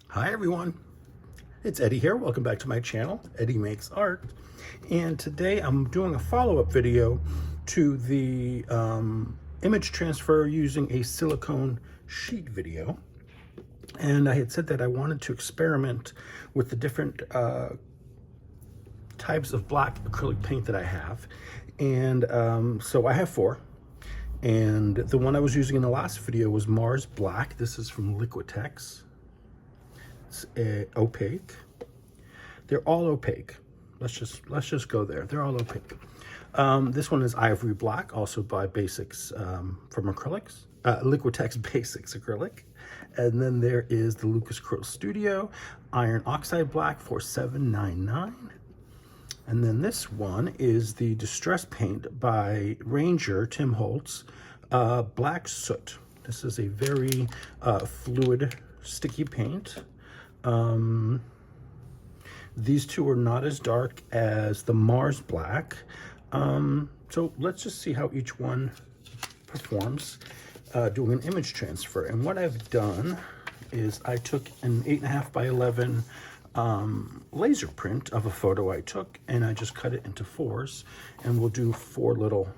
Hi everyone, it's Eddie here. Welcome back to my channel, Eddie Makes Art. And today I'm doing a follow-up video to the image transfer using a silicone sheet video. And I had said that I wanted to experiment with the different types of black acrylic paint that I have. And so I have 4. And the one I was using in the last video was Mars Black. This is from Liquitex. It's opaque. They're all opaque. Let's just go there. They're all opaque. This one is Ivory Black, also by Basics from Acrylics. Liquitex Basics Acrylic. And then there is the Lucas Cruel Studio Iron Oxide Black for $7.99. And then this one is the Distress Paint by Ranger Tim Holtz Black Soot. This is a very fluid, sticky paint. These two are not as dark as the Mars Black. So let's just see how each one performs doing an image transfer. And what I've done is I took an 8.5 by 11 laser print of a photo I took, and I just cut it into 4s, and we'll do 4 little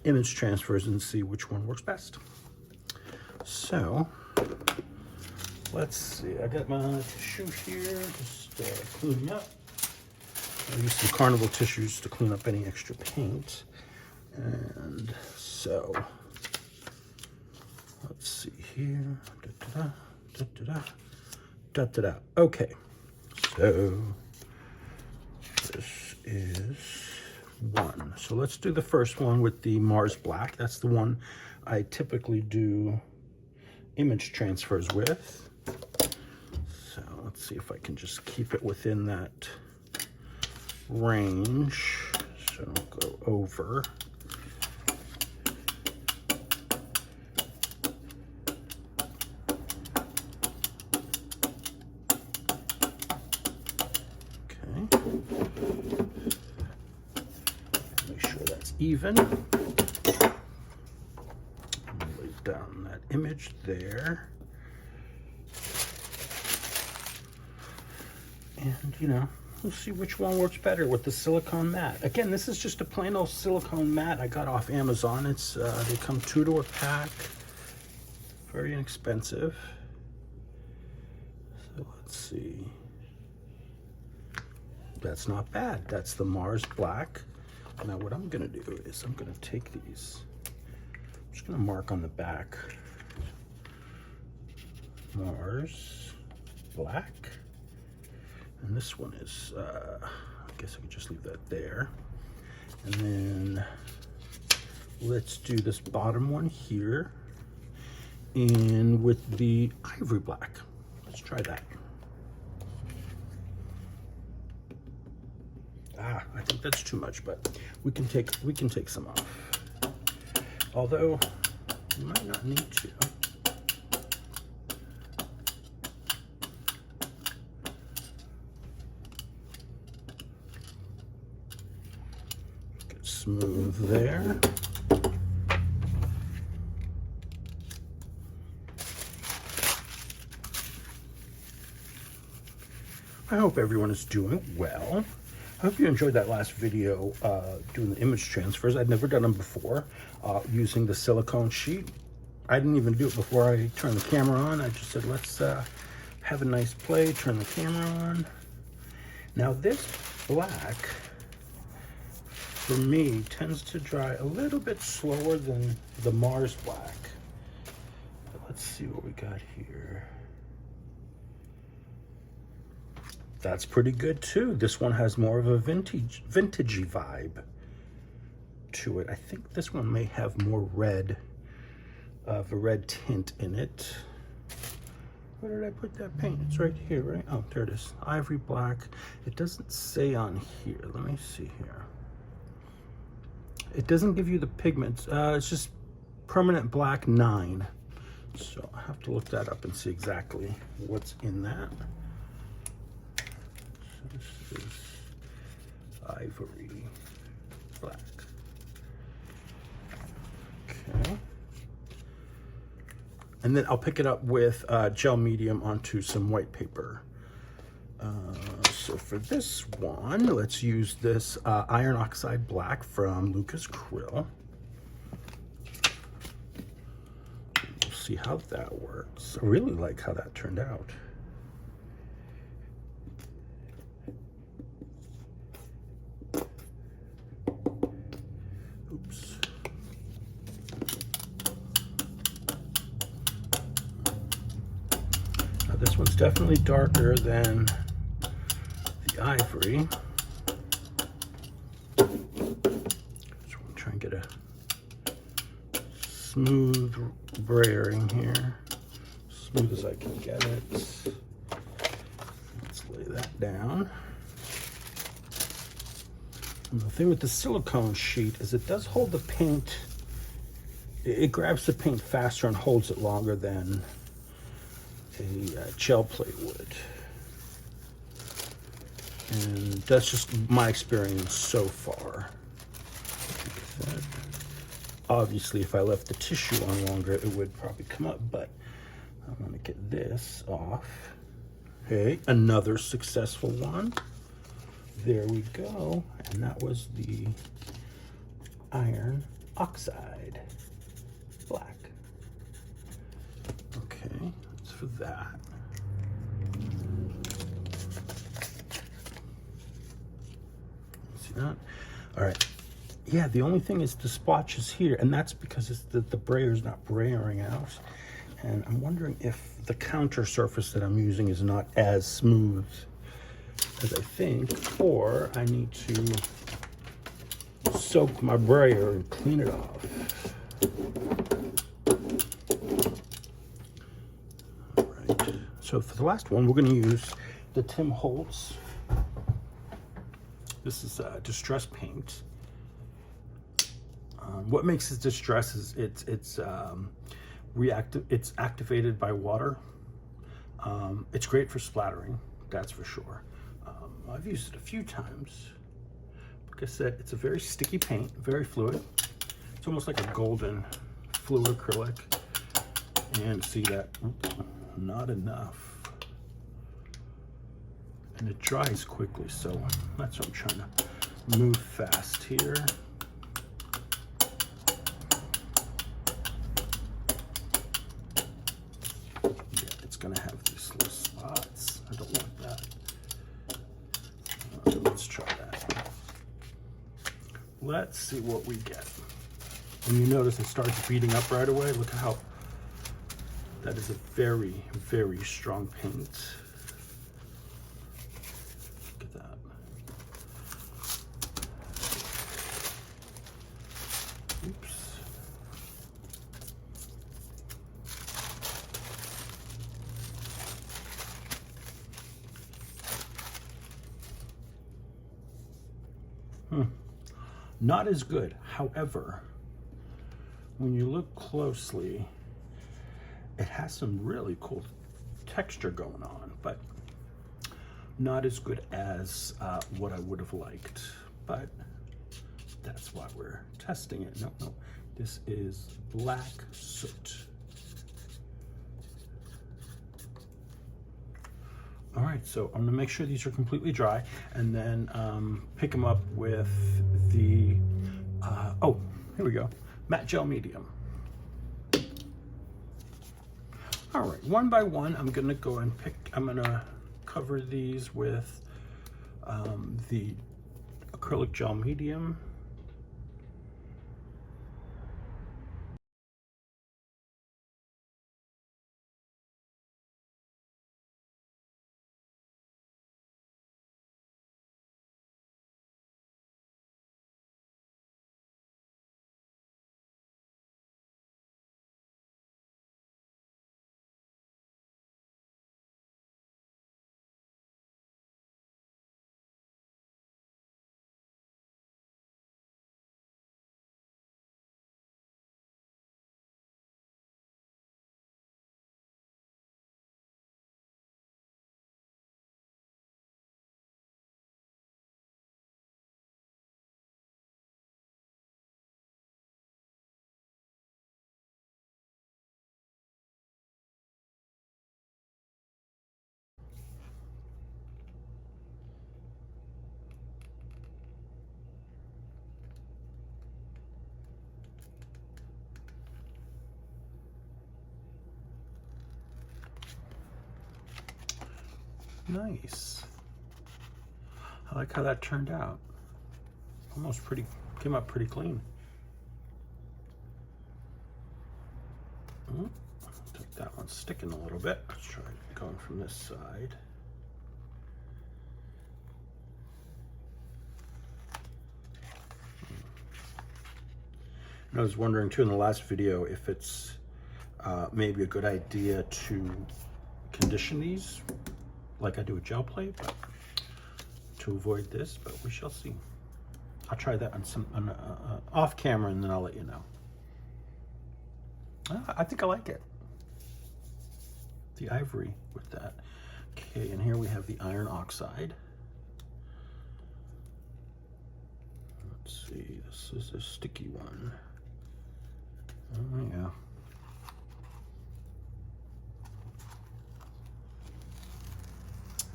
image transfers and see which one works best. So let's see, I got my tissue here, just cleaning up. I use some Carnival tissues to clean up any extra paint. And so let's see here. Okay, so this is 1. So let's do the first one with the Mars Black. That's the one I typically do image transfers with. So let's see if I can just keep it within that range. So I'll go over. Make sure that's even. Lay down that image there. And, you know, we'll see which one works better with the silicone mat. Again, this is just a plain old silicone mat I got off Amazon. It's they come 2 to a pack. Very inexpensive. So let's see. That's not bad. That's the Mars Black. Now what I'm gonna do is I'm gonna take these. I'm just gonna mark on the back. Mars Black. And this one is, I guess I could just leave that there. And then let's do this bottom one here. And with the Ivory Black. Let's try that. I think that's too much, but we can take some off. Although we might not need to. Get smooth there. I hope everyone is doing well. I hope you enjoyed that last video doing the image transfers. I'd never done them before using the silicone sheet. I didn't even do it before I turned the camera on. I just said, let's have a nice play, turn the camera on. Now this black, for me, tends to dry a little bit slower than the Mars Black. But let's see what we got here. That's pretty good too. This one has more of a vintagey vibe to it. I think this one may have more red, of a red tint in it. Where did I put that paint? It's right here, right? Oh, there it is. Ivory Black. It doesn't say on here. Let me see here. It doesn't give you the pigments. It's just Permanent Black 9. So I have to look that up and see exactly what's in that. This is Ivory Black. Okay. And then I'll pick it up with gel medium onto some white paper. So for this one, let's use this iron oxide black from Lucas Krill. We'll see how that works. I really like how that turned out. Oops. Now this one's definitely darker than the ivory. So I'm trying to get a smooth brayering here, smooth as I can get it. Let's lay that down. And the thing with the silicone sheet is it does hold the paint, it grabs the paint faster and holds it longer than a gel plate would. And that's just my experience so far. Obviously, if I left the tissue on longer, it would probably come up, but I want to get this off. Okay, another successful one. There we go. And that was the iron oxide black. Okay, that's for that. See that? All right. Yeah, the only thing is the splotch is here, and that's because it's the brayer is not brayering out. And I'm wondering if the counter surface that I'm using is not as smooth as I think, or I need to soak my brayer and clean it off. All right, so for the last one, we're going to use the Tim Holtz. This is distress paint. What makes it distress is it's activated by water. It's great for splattering, that's for sure. I've used it a few times. Like I said, it's a very sticky paint, very fluid. It's almost like a golden fluid acrylic. And see that, not enough. And it dries quickly, so that's what I'm trying to move fast here. Yeah, it's gonna have these little spots. I don't want that. Let's try that. Let's see what we get. And you notice it starts beating up right away. Look at how that is a very, very strong paint. Look at that. Oops. Not as good. However, when you look closely, it has some really cool texture going on, but not as good as what I would have liked. But that's why we're testing it. No, this is black soot. All right, so I'm gonna make sure these are completely dry and then pick them up with the, oh, here we go, matte gel medium. All right, one by one, I'm gonna go and I'm gonna cover these with the acrylic gel medium. Nice. I like how that turned out. Almost pretty, came up pretty clean. Take that one sticking a little bit. Let's try going from this side. And I was wondering too in the last video if it's maybe a good idea to condition these like I do with gel plate, but to avoid this, but we shall see. I'll try that on off camera and then I'll let you know. I think I like it. The ivory with that. Okay, and here we have the iron oxide. Let's see, this is a sticky one. Oh yeah.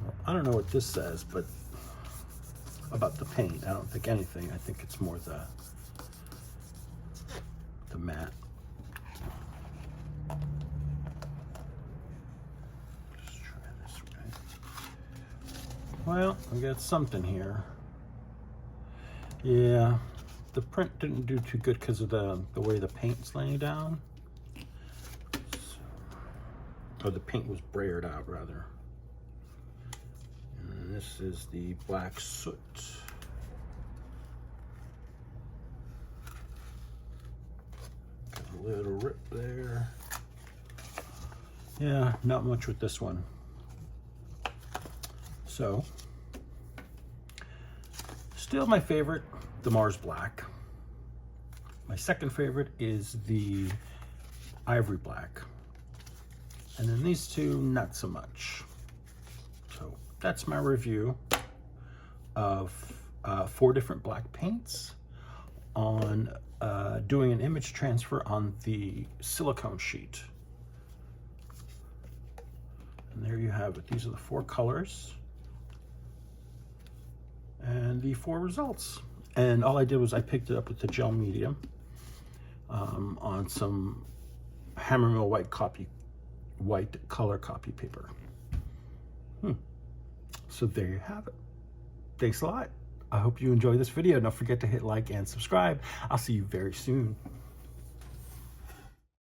Well, I don't know what this says, but about the paint, I don't think anything. I think it's more the matte. Just try this way. Well, we got something here. Yeah, the print didn't do too good because of the way the paint's laying down. Or the paint was brayered out, rather. And this is the black soot. Got a little rip there. Yeah, not much with this one. So, still my favorite, the Mars Black. My second favorite is the Ivory Black. And then these two, not so much. So that's my review of 4 different black paints on doing an image transfer on the silicone sheet. And there you have it. These are the 4 colors and the 4 results. And all I did was I picked it up with the gel medium on some Hammermill white color copy paper. So there you have it. Thanks a lot. I hope you enjoyed this video. Don't forget to hit like and subscribe. I'll see you very soon.